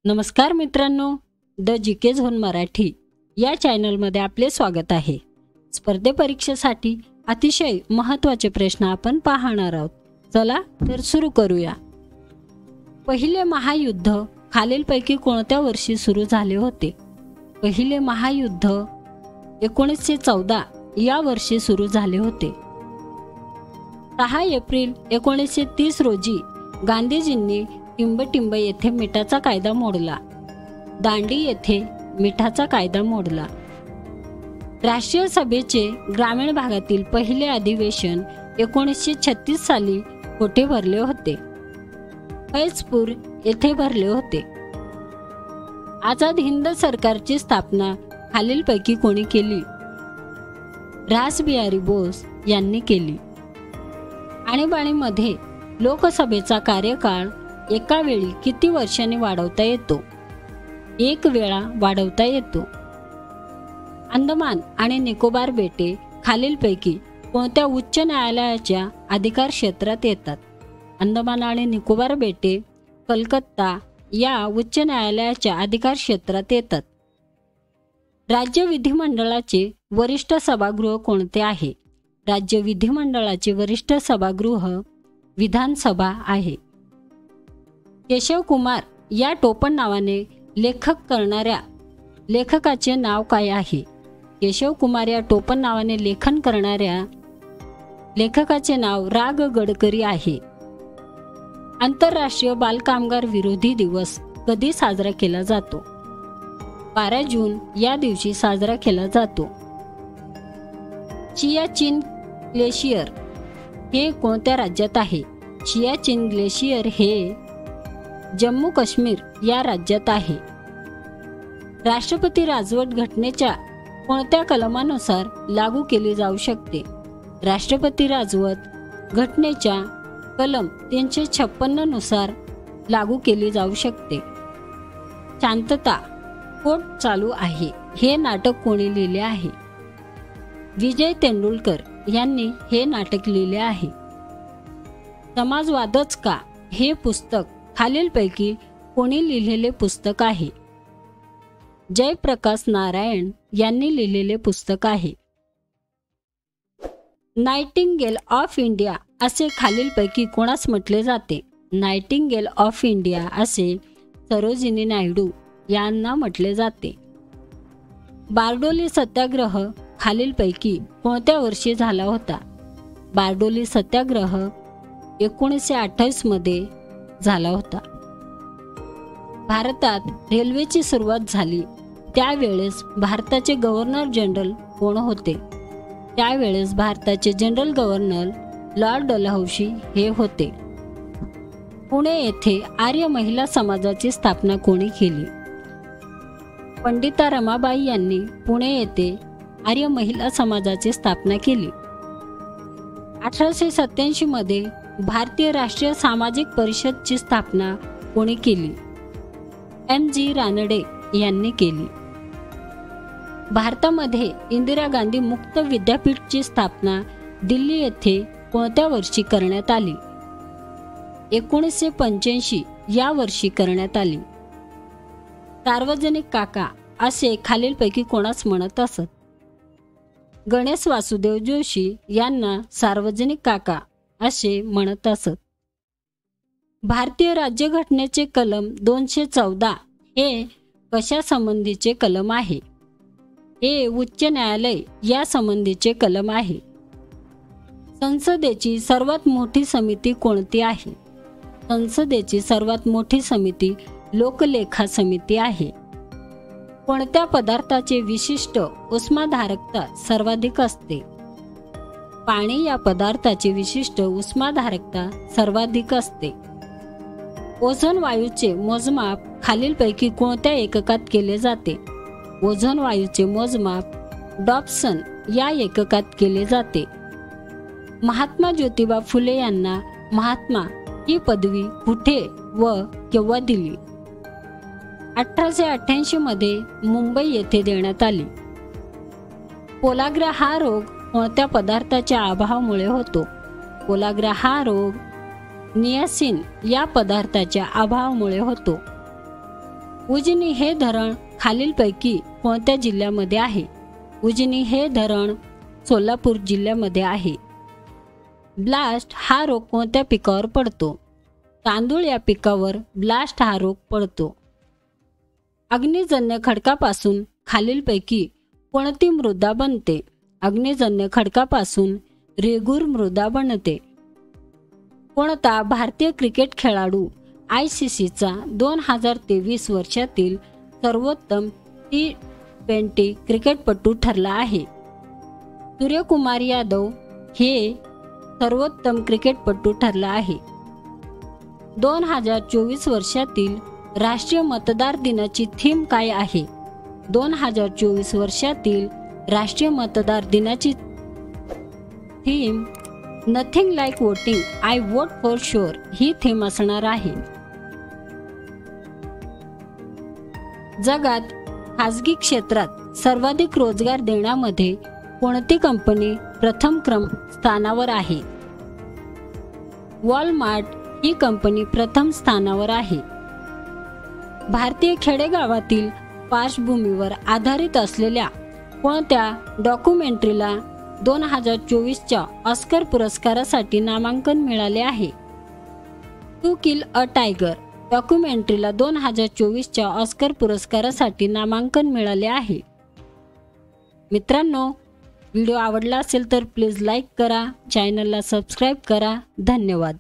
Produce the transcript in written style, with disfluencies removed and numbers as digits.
नमस्कार मित्रांनो, the GK zone Marathi या चॅनलमध्ये आपले स्वागत आहे. स्पर्धेपरीक्षेसाठी अतिशय महत्त्वाचे प्रश्न आपण पाहणार आहोत. चला तर सुरू करूया. पहिले महायुद्ध खालीलपैकी कोणत्या वर्षी सुरू झाले होते? पहिले महायुद्ध 1914 या वर्षी सुरू झाले होते. 6 एप्रिल 1930 रोजी गांधीजींनी टिंबटिंब येथे मिठाचा कायदा मोडला. दांडी येथे मिठाचा कायदा मोडला. राष्ट्रीय सभेचे ग्रामीण भागातील पहिले अधिवेशन 1936 साली कोठे भरले होते? फैजपूर येथे भरले होते. आझाद हिंद सरकारची स्थापना खालीलपैकी कोणी केली? रासबिहारी बोस यांनी केली. आणीबाणीमध्ये लोकसभेचा कार्यकाळ एका वेळी किती वर्षांनी वाढवता येतो? 1 वेळा वाढवता येतो. अंदमान आणि निकोबार बेटे खालीलपैकी कोणत्या उच्च न्यायालयाच्या अधिकार क्षेत्रात येतात? अंदमान आणि निकोबार बेटे कलकत्ता या उच्च न्यायालयाच्या अधिकार क्षेत्रात येतात. राज्य विधिमंडळाचे वरिष्ठ सभागृह कोणते आहे? राज्य विधिमंडळाचे वरिष्ठ सभागृह विधानसभा आहे. केशव कुमार या टोपण नावाने लेखक करणाऱ्या लेखकाचे नाव काय आहे? केशव कुमार या टोपण नावाने लेखन करणाऱ्या लेखकाचे नाव राग गडकरी आहे. आंतरराष्ट्रीय बालकामगार विरोधी दिवस कधी साजरा केला जातो? 12 जून या दिवशी साजरा केला जातो. सियाचीन ग्लेशियर हे कोणत्या राज्यात आहे? सियाचीन ग्लेशियर हे जम्मू काश्मीर या राज्यात आहे. राष्ट्रपती राजवट घटनेच्या कोणत्या कलमानुसार लागू केली जाऊ शकते? राष्ट्रपती राजवट घटनेच्या कलम 356 नुसार लागू केली जाऊ शकते. शांतता कोर्ट चालू आहे हे नाटक कोणी लिहिले आहे? विजय तेंडुलकर यांनी हे नाटक लिहिले आहे. समाजवादच का हे पुस्तक खालीलपैकी कोणी लिहिलेले पुस्तक आहे? जयप्रकाश नारायण यांनी लिहिलेले पुस्तक आहे. नाइटिंगेल ऑफ इंडिया असे खालीलपैकी कोणास म्हटले जाते? नाइटिंगेल ऑफ इंडिया असे सरोजिनी नायडू यांना म्हटले जाते. बारडोली सत्याग्रह खालीलपैकी कोणत्या वर्षी झाला होता? बारडोली सत्याग्रह 1928 मध्ये झाला होता. भारतात रेल्वेची सुरुवात झाली त्यावेळेस भारताचे गव्हर्नर जनरल कोण होते? त्यावेळेस भारताचे जनरल गव्हर्नर लॉर्ड डलहौसी हे होते. पुणे येथे आर्य महिला समाजाची स्थापना कोणी केली? पंडिता रमाबाई यांनी पुणे येथे आर्य महिला समाजाची स्थापना केली. 1887 मध्ये भारतीय राष्ट्रीय सामाजिक परिषदची स्थापना कोणी केली? MG रानडे यांनी केली. भारतामध्ये इंदिरा गांधी मुक्त विद्यापीठची स्थापना दिल्ली येथे कोणत्या वर्षी करण्यात आली? 1985 या वर्षी करण्यात आली. सार्वजनिक काका असे खालीलपैकी कोणास म्हणत असत? गणेश वासुदेव जोशी यांना सार्वजनिक काका असे म्हणत असत. भारतीय राज्यघटनेचे कलम 214 हे कशा संबंधीचे कलम आहे? हे उच्च न्यायालय या संबंधीचे कलम आहे. संसदेची सर्वात मोठी समिती कोणती आहे? संसदेची सर्वात मोठी समिती लोकलेखा समिती आहे. कोणत्या पदार्थाचे विशिष्ट उष्माधारकता सर्वाधिक असते? पाणी या पदार्थाची विशिष्ट उष्माधारकता सर्वाधिक असते. ओझोन वायूचे मोजमाप खालीलपैकी कोणत्या एककात केले जाते? ओझोन वायूचे मोजमाप डॉप्सन या एककात केले जाते. महात्मा ज्योतिबा फुले यांना महात्मा ही पदवी कुठे व केव्हा दिली? 1888 मध्ये मुंबई येथे देण्यात आली. पोलाग्रा हा रोग कोणत्या पदार्थाच्या अभावामुळे होतो? पोलाग्रा हा रोग नियासिन या पदार्थाच्या अभावामुळे होतो. उजनी हे धरण खालीलपैकी कोणत्या जिल्ह्यामध्ये आहे? उजनी हे धरण सोलापूर जिल्ह्यामध्ये आहे. ब्लास्ट हा रोग कोणत्या पिकावर पडतो? तांदूळ या पिकावर ब्लास्ट हा रोग पडतो. अग्निजन्य खडकापासून खालीलपैकी कोणती मृदा बनते? अग्निजन्य खडकापासून रेगूर मृदा बनते. कोणता भारतीय क्रिकेट खेळाडू ICCचा 2023 वर्षातील सर्वोत्तम T20 क्रिकेटपटू ठरला आहे? सूर्यकुमार यादव हे सर्वोत्तम क्रिकेटपटू ठरला आहे. 2024 वर्षातील राष्ट्रीय मतदार दिनाची थीम काय आहे? 2024 वर्षातील राष्ट्रीय मतदार दिनाची theme nothing like voting, I vote for sure he theme असणार आहे. जगात खासगी क्षेत्रात सर्वाधिक रोजगार देण्यामध्ये कोणती कंपनी प्रथम स्थानावर आहे? वॉलमार्ट ही कंपनी प्रथम स्थानावर आहे. भारतीय खेडेगावातील पार्श्वभूमीवर आधारित असलेल्या कोणत्या डॉक्युमेंटरीला 2024च्या ऑस्कर पुरस्कारासाठी नामांकन मिळाले आहे? टू किल अ टायगर डॉक्युमेंटरीला 2024च्या ऑस्कर पुरस्कारासाठी नामांकन मिळाले आहे. मित्रांनो, व्हिडिओ आवडला असेल तर प्लीज लाईक करा, चॅनलला सबस्क्राईब करा. धन्यवाद.